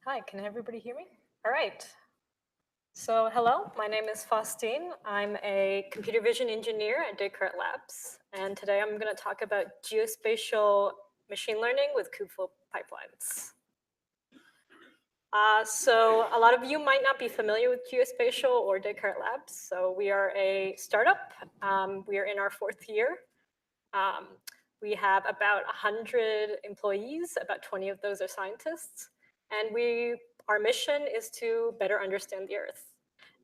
Hi, can everybody hear me? All right. So hello, my name is Faustine. I'm a computer vision engineer at Descartes Labs. And today I'm going to talk about geospatial machine learning with Kubeflow pipelines. So a lot of you might not be familiar with geospatial or Descartes Labs. So we are a startup. We are in our 4th year. We have about 100 employees, about 20 of those are scientists. And our mission is to better understand the Earth.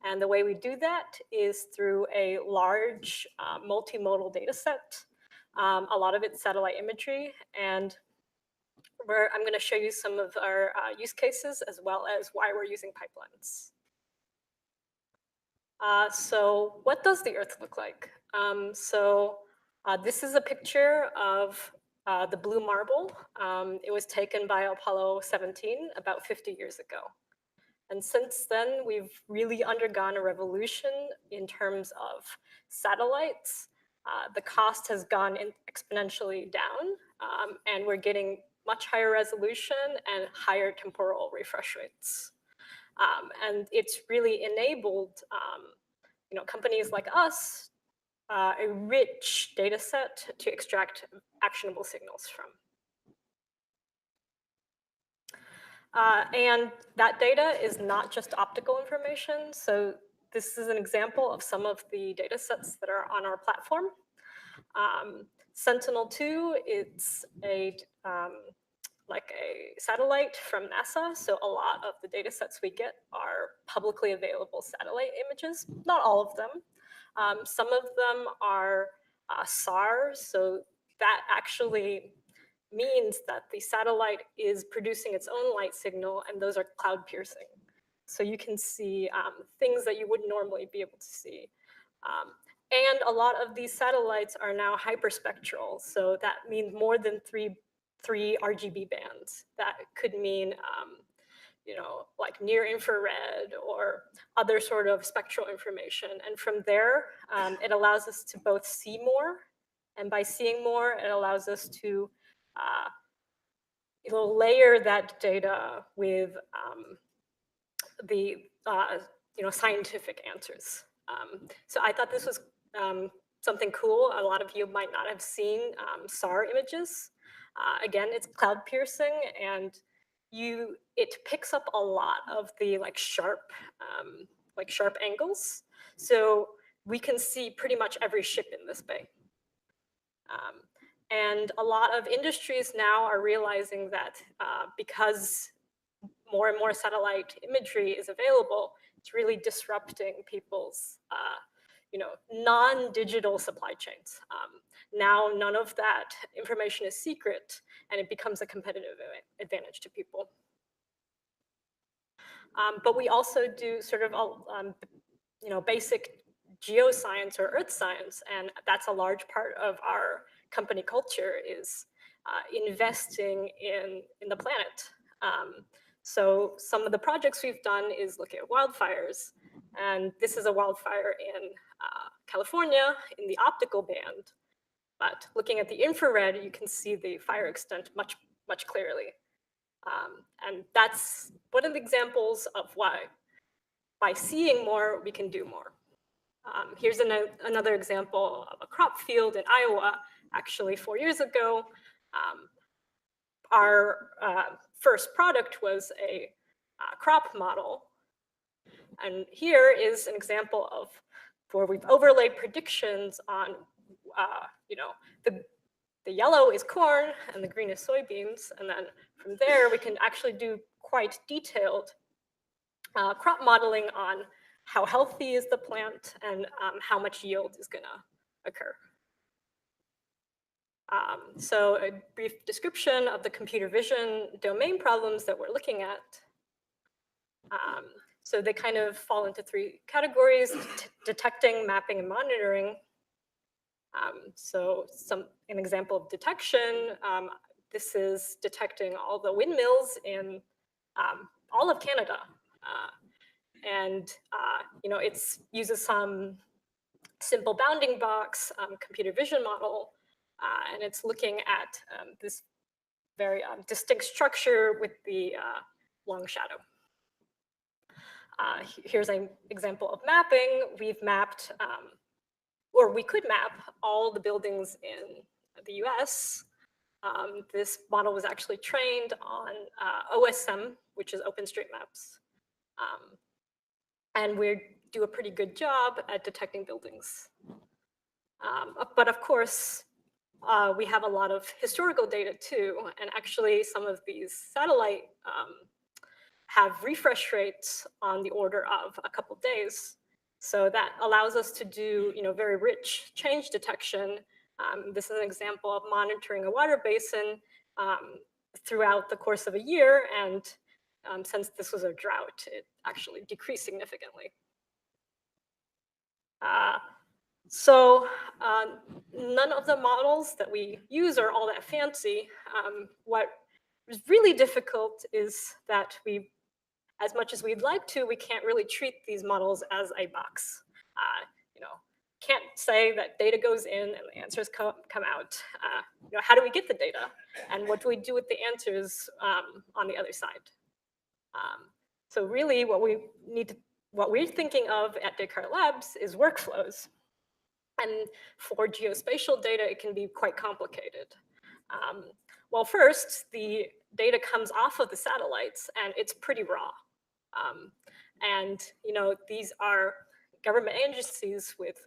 And the way we do that is through a large multimodal data set. A lot of it's satellite imagery. And I'm going to show you some of our use cases as well as why we're using pipelines. So what does the Earth look like? This is a picture of the blue marble. It was taken by Apollo 17 about 50 years ago. And since then, we've really undergone a revolution in terms of satellites. The cost has gone exponentially down, and we're getting much higher resolution and higher temporal refresh rates. And it's really enabled companies like us a rich data set to extract actionable signals from. And that data is not just optical information. So this is an example of some of the data sets that are on our platform. Sentinel-2, it's like a satellite from NASA. So a lot of the data sets we get are publicly available satellite images, not all of them. Some of them are SAR, so that actually means that the satellite is producing its own light signal, and those are cloud piercing. So you can see things that you wouldn't normally be able to see. And a lot of these satellites are now hyperspectral, so that means more than three RGB bands. That could mean like near infrared or other sort of spectral information. And from there, it allows us to both see more, and by seeing more, it allows us to layer that data with the scientific answers. So I thought this was something cool. A lot of you might not have seen SAR images. Again, it's cloud piercing, and it picks up a lot of the sharp angles. So we can see pretty much every ship in this bay. And a lot of industries now are realizing that because more and more satellite imagery is available, it's really disrupting people's non-digital supply chains. Now none of that information is secret, and it becomes a competitive advantage to people. But we also do sort of basic geoscience or earth science, and that's a large part of our company culture, is investing in the planet. So some of the projects we've done is look at wildfires, and this is a wildfire in California in the optical band. But looking at the infrared, you can see the fire extent much, much clearly. And that's one of the examples of why by seeing more, we can do more. Here's another example of a crop field in Iowa. Actually, 4 years ago, our first product was a crop model. And here is an example of where we've overlaid predictions on, the yellow is corn and the green is soybeans. And then from there, we can actually do quite detailed crop modeling on how healthy is the plant and how much yield is going to occur. So a brief description of the computer vision domain problems that we're looking at. So they kind of fall into 3 categories: detecting, mapping, and monitoring. So an example of detection, this is detecting all the windmills in all of Canada. It uses some simple bounding box computer vision model, and it's looking at this very distinct structure with the long shadow. Here's an example of mapping. We've mapped, or we could map all the buildings in the US. This model was actually trained on OSM, which is OpenStreetMaps. And we do a pretty good job at detecting buildings. But of course, we have a lot of historical data too, and actually some of these satellite have refresh rates on the order of a couple days. So that allows us to do very rich change detection. This is an example of monitoring a water basin throughout the course of a year, and since this was a drought, it actually decreased significantly. None of the models that we use are all that fancy. What is really difficult is that as much as we'd like to, we can't really treat these models as a box. Can't say that data goes in and the answers come out. How do we get the data? And what do we do with the answers on the other side? So really what we're thinking of at Descartes Labs is workflows. And for geospatial data, it can be quite complicated. Well, first, the data comes off of the satellites, and it's pretty raw. These are government agencies with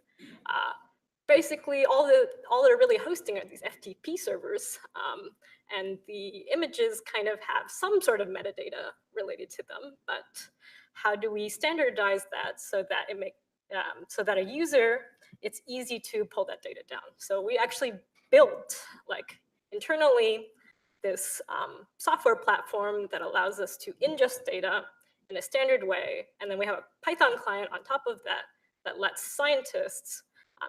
basically all they're really hosting are these FTP servers. And the images kind of have some sort of metadata related to them, but how do we standardize that so that a user, it's easy to pull that data down? So we actually built, internally, this software platform that allows us to ingest data in a standard way, and then we have a Python client on top of that that lets scientists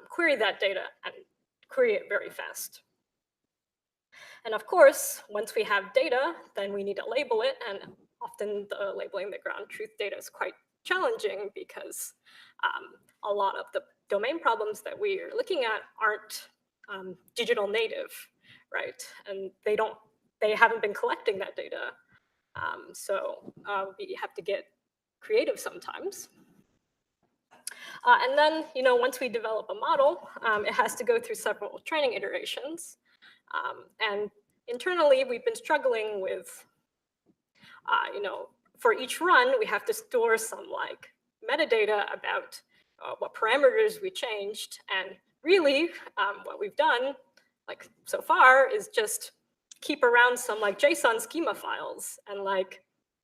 query that data and query it very fast. And of course, once we have data, then we need to label it, and often the labeling the ground truth data is quite challenging because a lot of the domain problems that we are looking at aren't digital native, right? And they haven't been collecting that data. So we have to get creative sometimes. And then, once we develop a model, it has to go through several training iterations. And internally, we've been struggling with, for each run, we have to store some metadata about what parameters we changed. And really, what we've done, so far, is just keep around some JSON schema files and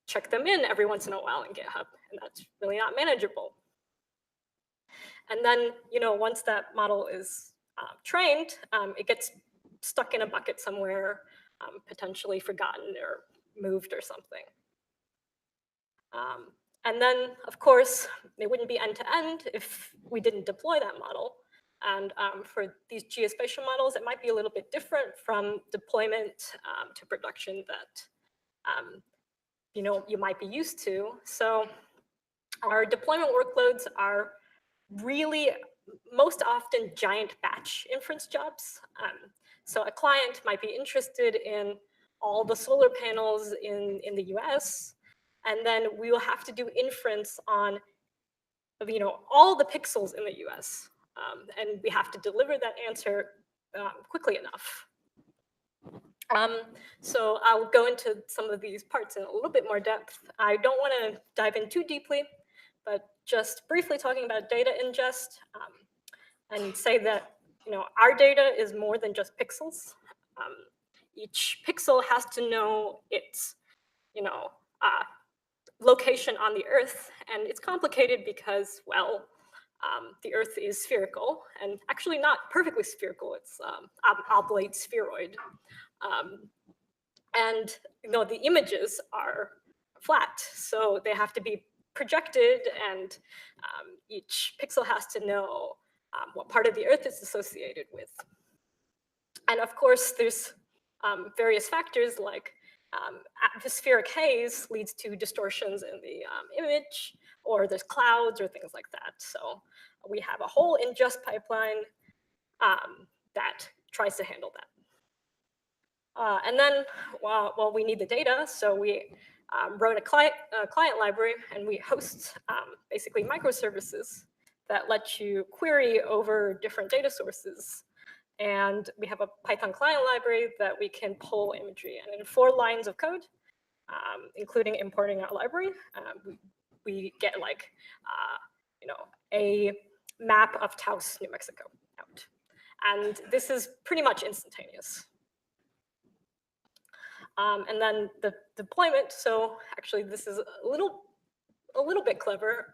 check them in every once in a while in GitHub. And that's really not manageable. And then, once that model is trained, it gets stuck in a bucket somewhere, potentially forgotten or moved or something. And then, of course, it wouldn't be end-to-end if we didn't deploy that model. And for these geospatial models, it might be a little bit different from deployment to production that you might be used to. So our deployment workloads are really most often giant batch inference jobs. So a client might be interested in all the solar panels in the US, and then we will have to do inference on all the pixels in the US. And we have to deliver that answer quickly enough. So I'll go into some of these parts in a little bit more depth. I don't want to dive in too deeply, but just briefly talking about data ingest, and say that our data is more than just pixels. Each pixel has to know its location on the Earth, and it's complicated because, well, the Earth is spherical, and actually not perfectly spherical. It's oblate spheroid, and the images are flat, so they have to be projected, and each pixel has to know what part of the Earth it's associated with. And of course, there's various factors like atmospheric haze leads to distortions in the image, or there's clouds or things like that. So we have a whole ingest pipeline that tries to handle that. And then, well, we need the data, so we wrote a client library, and we host basically microservices that let you query over different data sources. And we have a Python client library that we can pull imagery. And in 4 lines of code, including importing our library, we get like, a map of Taos, New Mexico out. And this is pretty much instantaneous. And then the deployment, so actually this is a little bit clever.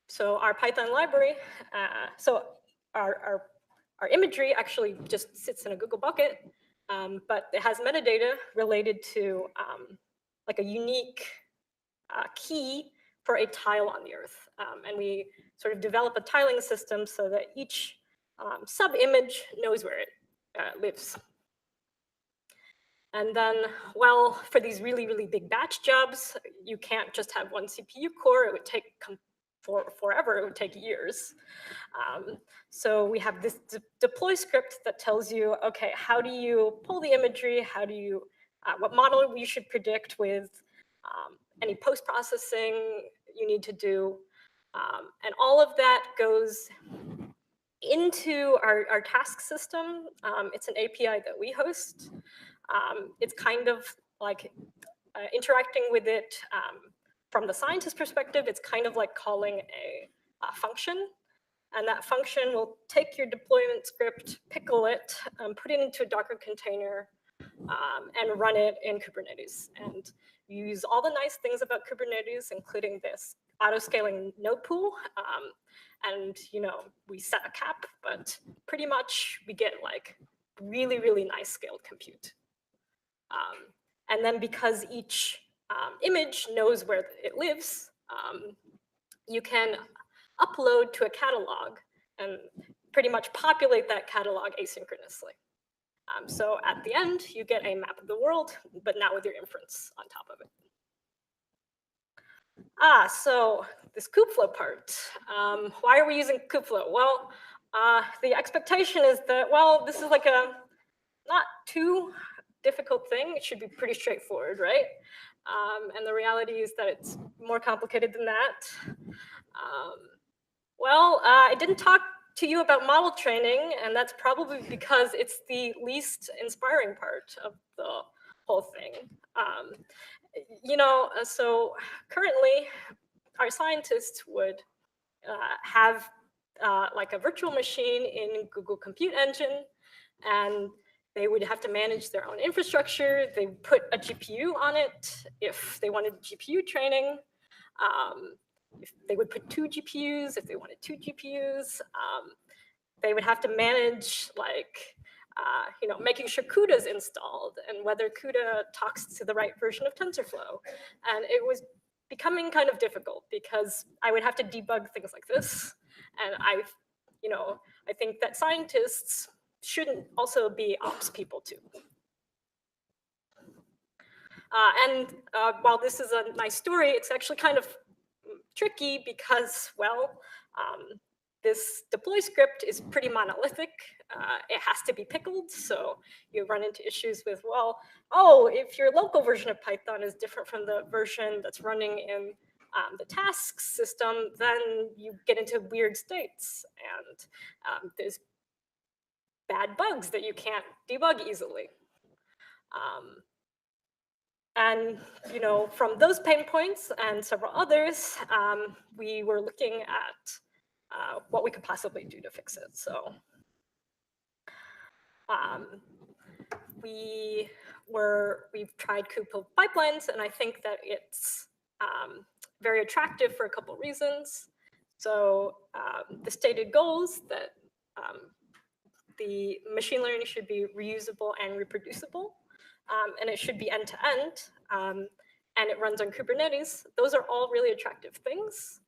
So our Python library, so our imagery actually just sits in a Google bucket, but it has metadata related to like a unique key for a tile on the Earth. And we sort of develop a tiling system so that each sub-image knows where it lives. And then, well, for these really, really big batch jobs, you can't just have one CPU core. It would take forever. It would take years. So we have this deploy script that tells you, okay, how do you pull the imagery? How do you, what model you should predict with any post-processing you need to do. And all of that goes into our task system. It's an API that we host. It's kind of like interacting with it from the scientist perspective. It's kind of like calling a function. And that function will take your deployment script, pickle it, put it into a Docker container, and run it in Kubernetes. And you use all the nice things about Kubernetes, including this auto-scaling node pool. And we set a cap, but pretty much we get like really, really nice scaled compute. And then because each image knows where it lives, you can upload to a catalog and pretty much populate that catalog asynchronously. So at the end, you get a map of the world, but now with your inference on top of it. So this Kubeflow part. Why are we using Kubeflow? Well, the expectation is that, well, this is like a not too difficult thing. It should be pretty straightforward, right? And the reality is that it's more complicated than that. I didn't talk to you about model training, and that's probably because it's the least inspiring part of the whole thing. So currently, our scientists would have like a virtual machine in Google Compute Engine, and they would have to manage their own infrastructure. They put a GPU on it if they wanted GPU training. If they would put 2 GPUs if they wanted 2 GPUs. They would have to manage like, making sure CUDA is installed and whether CUDA talks to the right version of TensorFlow. And it was becoming kind of difficult because I would have to debug things like this. And I think that scientists shouldn't also be ops people too. While this is a nice story, it's actually kind of tricky because, well, this deploy script is pretty monolithic. It has to be pickled, so you run into issues with, well, if your local version of Python is different from the version that's running in the tasks system, then you get into weird states, and there's bad bugs that you can't debug easily. And from those pain points and several others, we were looking at what we could possibly do to fix it. So we've tried Kubeflow pipelines, and I think that it's very attractive for a couple reasons. So the stated goals that the machine learning should be reusable and reproducible, and it should be end-to-end, and it runs on Kubernetes. Those are all really attractive things,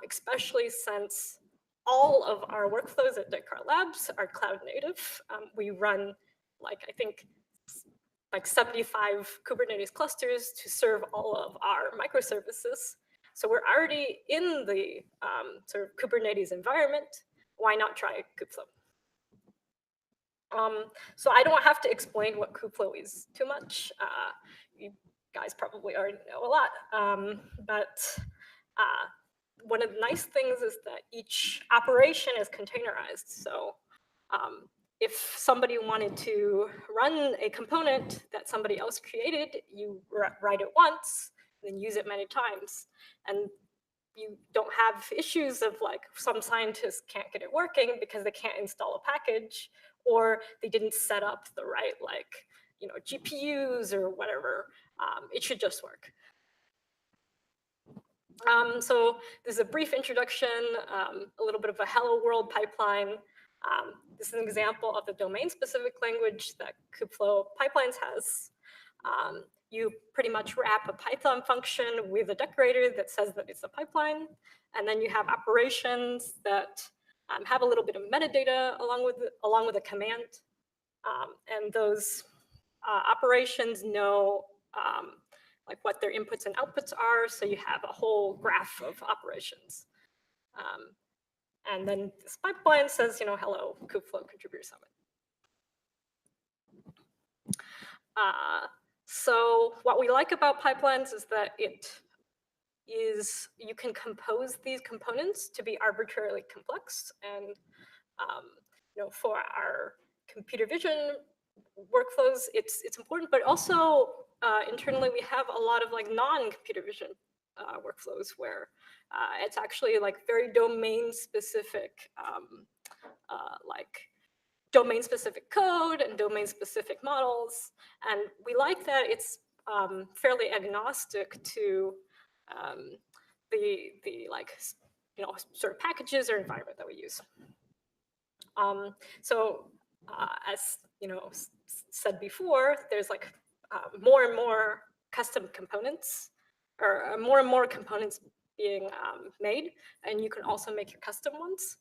especially since all of our workflows at Descartes Labs are cloud native. We run, I think, 75 Kubernetes clusters to serve all of our microservices. So we're already in the sort of Kubernetes environment. Why not try Kubeflow? So I don't have to explain what Kubeflow is too much. You guys probably already know a lot, but one of the nice things is that each operation is containerized. So um, if somebody wanted to run a component that somebody else created, you write it once, then use it many times. And you don't have issues of like some scientists can't get it working because they can't install a package, or they didn't set up the right GPUs or whatever. It should just work. So this is a brief introduction, a little bit of a hello world pipeline. This is an example of the domain-specific language that Kubeflow Pipelines has. You pretty much wrap a Python function with a decorator that says that it's a pipeline, and then you have operations that have a little bit of metadata along with a command, and those operations know like what their inputs and outputs are, so you have a whole graph of operations. And then this pipeline says, hello, Kubeflow contributor summit. So what we like about pipelines is that you can compose these components to be arbitrarily complex, and for our computer vision workflows, it's important, but also internally we have a lot of like non-computer vision workflows where it's actually like very domain-specific, like domain-specific code and domain-specific models, and we like that it's fairly agnostic to the like sort of packages or environment that we use. So as said before, there's like more and more custom components, or more and more components being made, and you can also make your custom ones.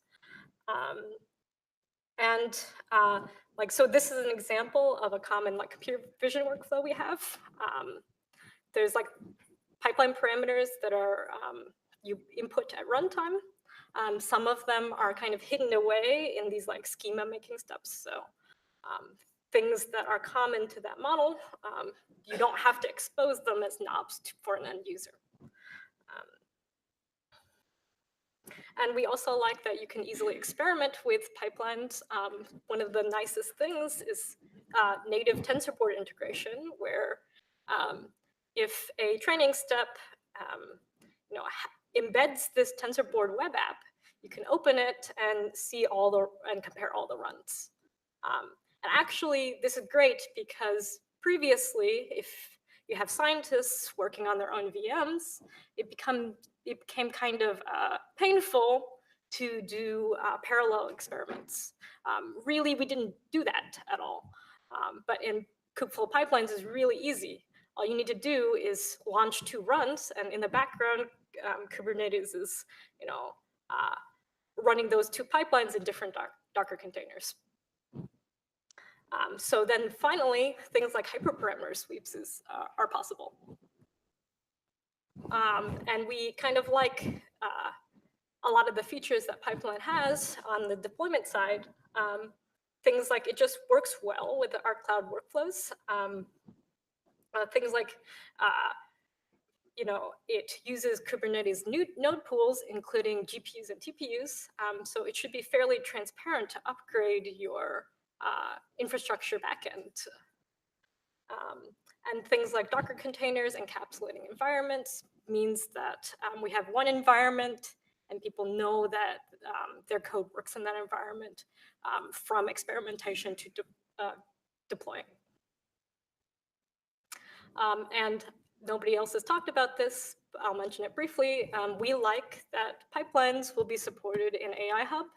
So this is an example of a common like computer vision workflow we have. There's like pipeline parameters that are you input at runtime. Some of them are kind of hidden away in these like schema making steps. So things that are common to that model, you don't have to expose them as knobs for an end user. And we also like that you can easily experiment with pipelines. One of the nicest things is native TensorBoard integration, where if a training step embeds this TensorBoard web app, you can open it and see and compare all the runs. And actually, this is great because previously, if you have scientists working on their own VMs, it became kind of painful to do parallel experiments. Really, we didn't do that at all. But in Kubeflow pipelines is really easy. All you need to do is launch 2 runs, and in the background, Kubernetes is, running those 2 pipelines in different Docker containers. So then finally, things like hyperparameter sweeps are possible. And we kind of like a lot of the features that Pipeline has on the deployment side. Things like it just works well with our cloud workflows. Things like it uses Kubernetes node pools, including GPUs and TPUs. So it should be fairly transparent to upgrade your infrastructure backend. And things like Docker containers, encapsulating environments, means that we have one environment and people know that their code works in that environment from experimentation to deploying. And nobody else has talked about this. I'll mention it briefly. We like that pipelines will be supported in AI Hub.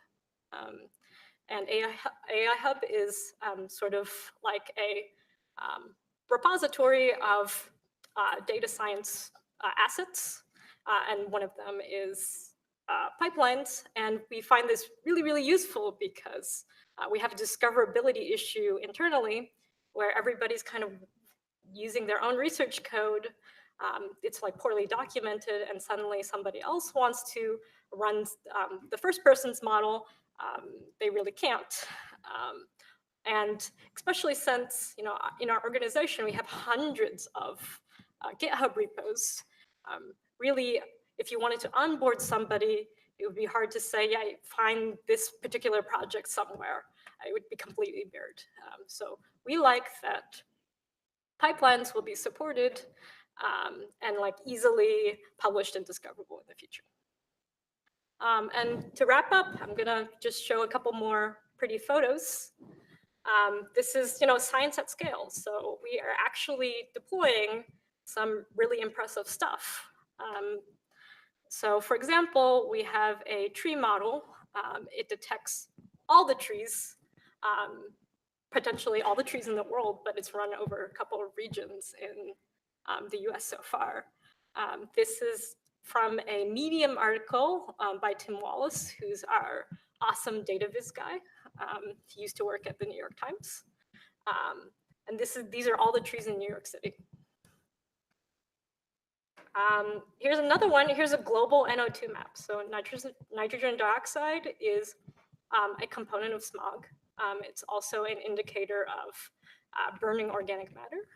And AI Hub is sort of like a repository of data science assets. And one of them is pipelines. And we find this really, really useful because we have a discoverability issue internally where everybody's kind of using their own research code. It's like poorly documented, and suddenly somebody else wants to run the first person's model. They really can't. And especially since, in our organization, we have hundreds of GitHub repos. Really, if you wanted to onboard somebody, it would be hard to say, yeah, find this particular project somewhere. It would be completely buried. So we like that pipelines will be supported and like easily published and discoverable in the future. And to wrap up, I'm gonna just show a couple more pretty photos. This is, science at scale. So we are actually deploying some really impressive stuff. So for example, we have a tree model. It detects all the trees, potentially all the trees in the world, but it's run over a couple of regions in the US so far. This is from a Medium article by Tim Wallace, who's our awesome data viz guy. He used to work at the New York Times. And these are all the trees in New York City. Here's another one. Here's a global NO2 map. So nitrogen dioxide is a component of smog. It's also an indicator of burning organic matter.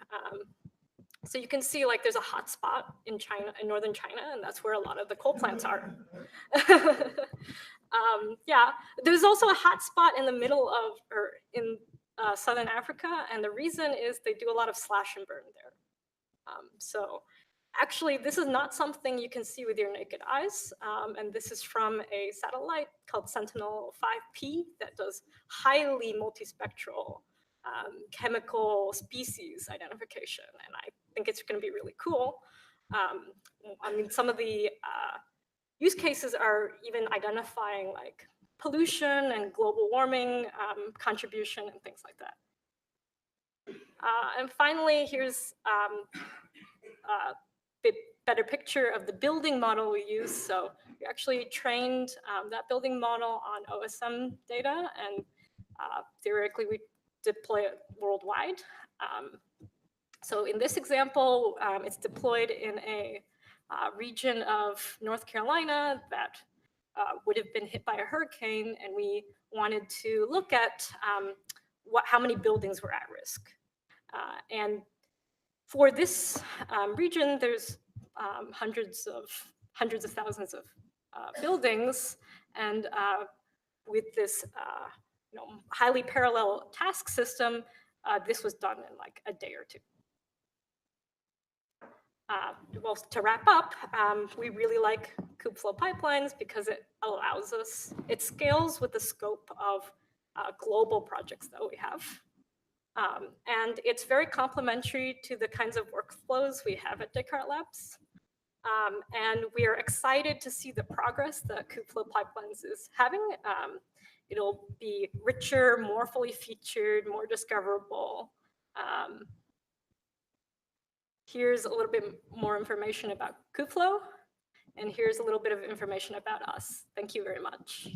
So you can see like there's a hot spot in China, in northern China, and that's where a lot of the coal plants are. Yeah, there's also a hot spot in the middle of, or in Southern Africa, and the reason is they do a lot of slash and burn there. So actually, this is not something you can see with your naked eyes, and this is from a satellite called Sentinel-5P that does highly multispectral chemical species identification, and I think it's going to be really cool. I mean, some of the use cases are even identifying like pollution and global warming contribution and things like that. And finally, here's a bit better picture of the building model we use. So we actually trained that building model on OSM data, and theoretically we deploy it worldwide. So in this example, it's deployed in a region of North Carolina that would have been hit by a hurricane, and we wanted to look at how many buildings were at risk. And for this region, there's hundreds of thousands of buildings, and with this highly parallel task system, this was done in like a day or two. Well, to wrap up, we really like Kubeflow pipelines because it allows us, it scales with the scope of global projects that we have. And it's very complementary to the kinds of workflows we have at Descartes Labs. And we are excited to see the progress that Kubeflow pipelines is having. It'll be richer, more fully featured, more discoverable. Here's a little bit more information about Kubeflow, and here's a little bit of information about us. Thank you very much.